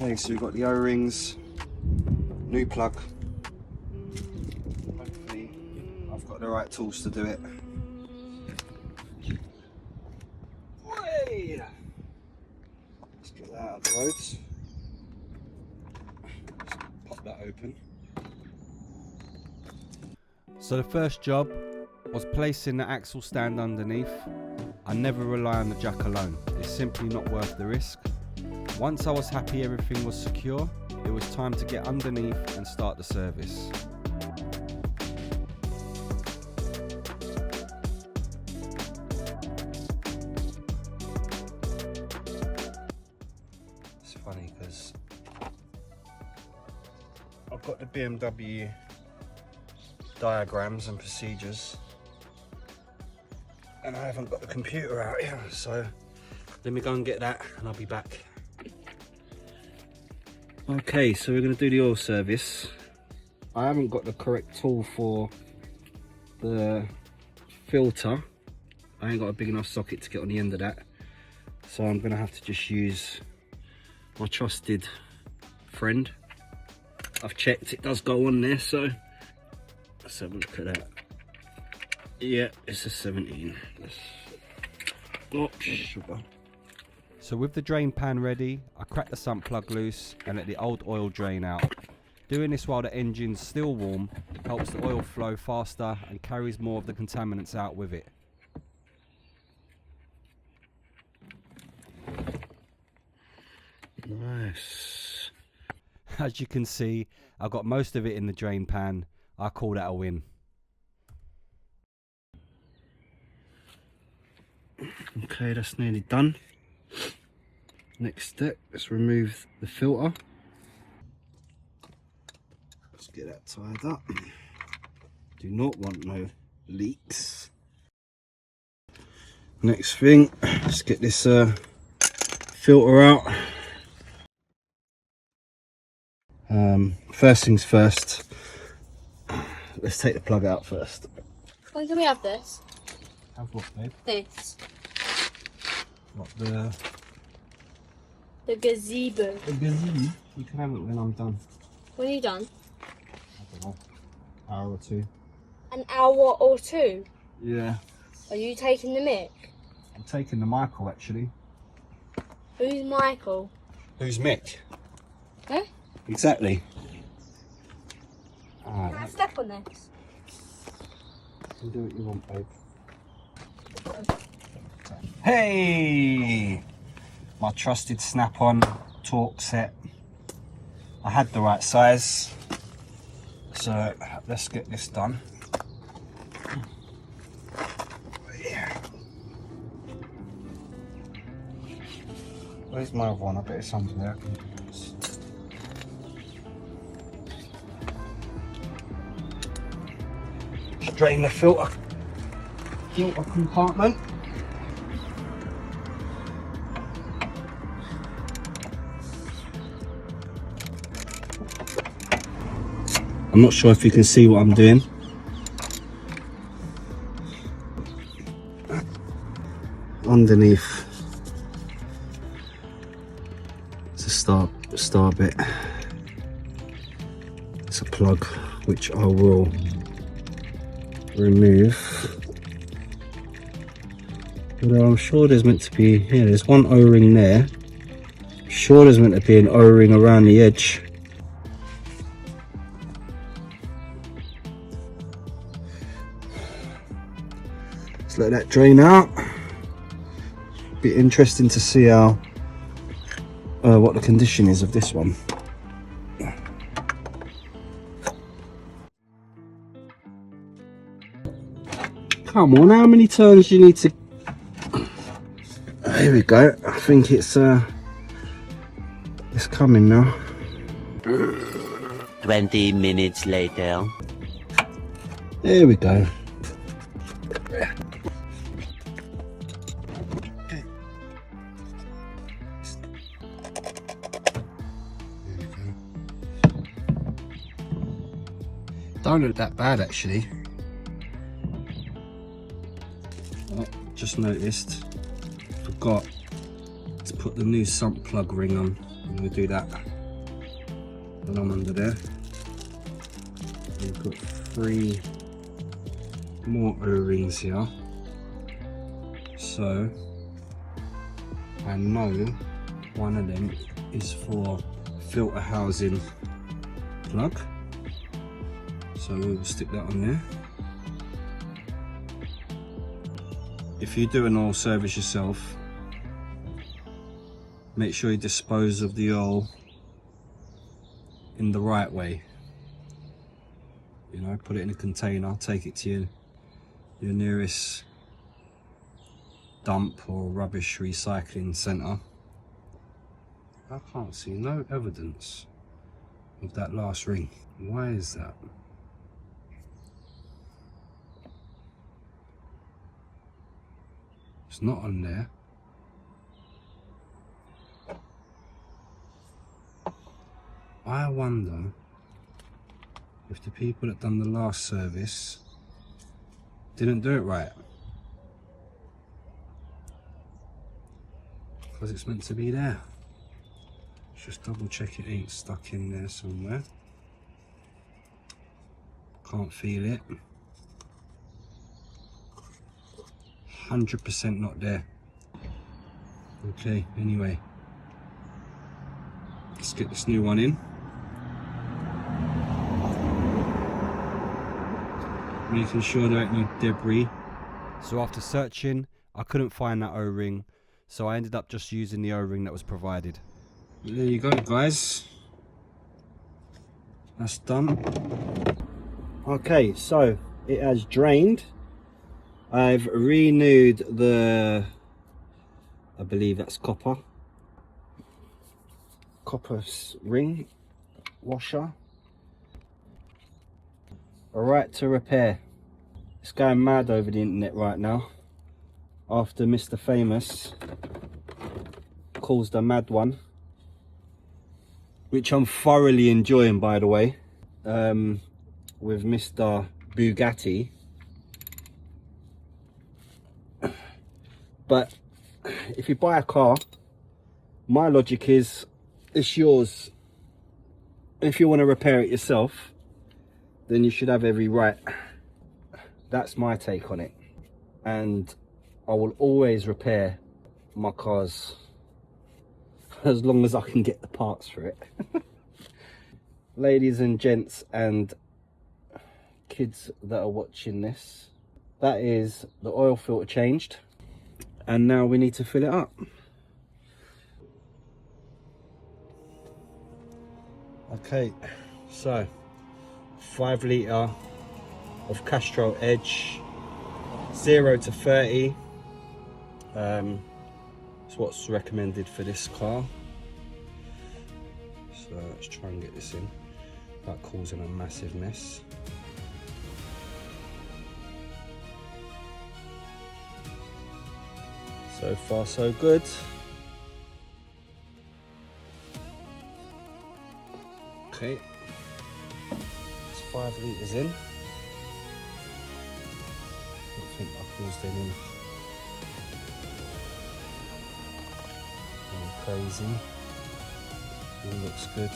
Okay, so we've got the O-rings, new plug. Hopefully I've got the right tools to do it. Way! Let's get that out of the roads. Just pop that open. So the first job was placing the axle stand underneath. I never rely on the jack alone, it's simply not worth the risk. Once I was happy everything was secure, it was time to get underneath and start the service. It's funny because I've got the BMW diagrams and procedures and I haven't got the computer out yet, so let me go and get that and I'll be back. Okay, so we're going to do the oil service. I haven't got the correct tool for the filter. I ain't got a big enough socket to get on the end of that, so I'm going to have to just use my trusted friend. I've checked, it does go on there, so let's have a look at that. Yeah, it's a 17. Oh, sugar. So with the drain pan ready, I crack the sump plug loose and let the old oil drain out. Doing this while the engine's still warm helps the oil flow faster and carries more of the contaminants out with it. Nice. As you can see, I got most of it in the drain pan. I call that a win. Okay, that's nearly done. Next step, let's remove the filter. Let's get that tied up. Do not want no leaks. Next thing, let's get this filter out. First things first, let's take the plug out first. When can we have this? Have what, babe? This. What, the gazebo. the gazebo? You can have it when I'm done. When are you done? I don't know, hour or two. An hour or two? Yeah. Are you taking the mic? I'm taking the Michael actually. Who's Michael? Who's Mick? Huh? Exactly. Can I Alright, step on this? you can do what you want, babe. Hey! My trusted snap-on torque set. I had the right size, so let's get this done. Where's my other one? I bet it's under there. Drain the filter compartment. I'm not sure if you can see what I'm doing. Underneath, it's a star bit. It's a plug which I will remove. Although I'm sure there's meant to be, yeah, there's one O-ring there. I'm sure there's meant to be an O-ring around the edge. Let's let that drain out. Be interesting to see how what the condition is of this one. Come on, how many turns do you need to? Here we go. I think it's coming now. 20 minutes later. There we go. Don't look that bad actually. Oh, just noticed, forgot to put the new sump plug ring on. I'm going to do that along under there. We've got 3 more O-rings here. So I know one of them is for filter housing plug. So we'll stick that on there. If you do an oil service yourself, make sure you dispose of the oil in the right way. You know, put it in a container, take it to your nearest dump or rubbish recycling centre. I can't see no evidence of that last ring. Why is that? It's not on there. I wonder if the people that done the last service didn't do it right. Because it's meant to be there. Let's just double check it ain't stuck in there somewhere. Can't feel it. 100% not there. Okay, anyway. Let's get this new one in. Making sure there ain't no debris. So after searching, I couldn't find that O-ring, so I ended up just using the O-ring that was provided. There you go, guys. That's done. Okay, so it has drained. I've renewed the, I believe that's copper ring washer. Alright to repair. It's going mad over the internet right now after Mr. Famous caused a mad one, which I'm thoroughly enjoying, by the way, with Mr. Bugatti. But if you buy a car, my logic is it's yours. If you want to repair it yourself, then you should have every right. That's my take on it. And I will always repair my cars as long as I can get the parts for it. Ladies and gents and kids that are watching this, that is the oil filter changed. And now we need to fill it up. Okay, so 5 litre of Castrol Edge, 0 to 30. It's what's recommended for this car. So let's try and get this in without causing a massive mess. So far so good. Okay, it's 5 litres in. I think I caused any crazy. All looks good.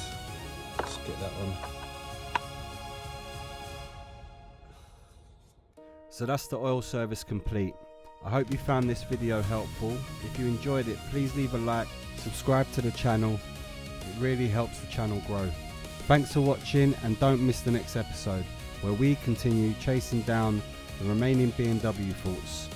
Let's get that on. So that's the oil service complete. I hope you found this video helpful. If you enjoyed it, please leave a like, subscribe to the channel. It really helps the channel grow. Thanks for watching, and don't miss the next episode where we continue chasing down the remaining BMW faults.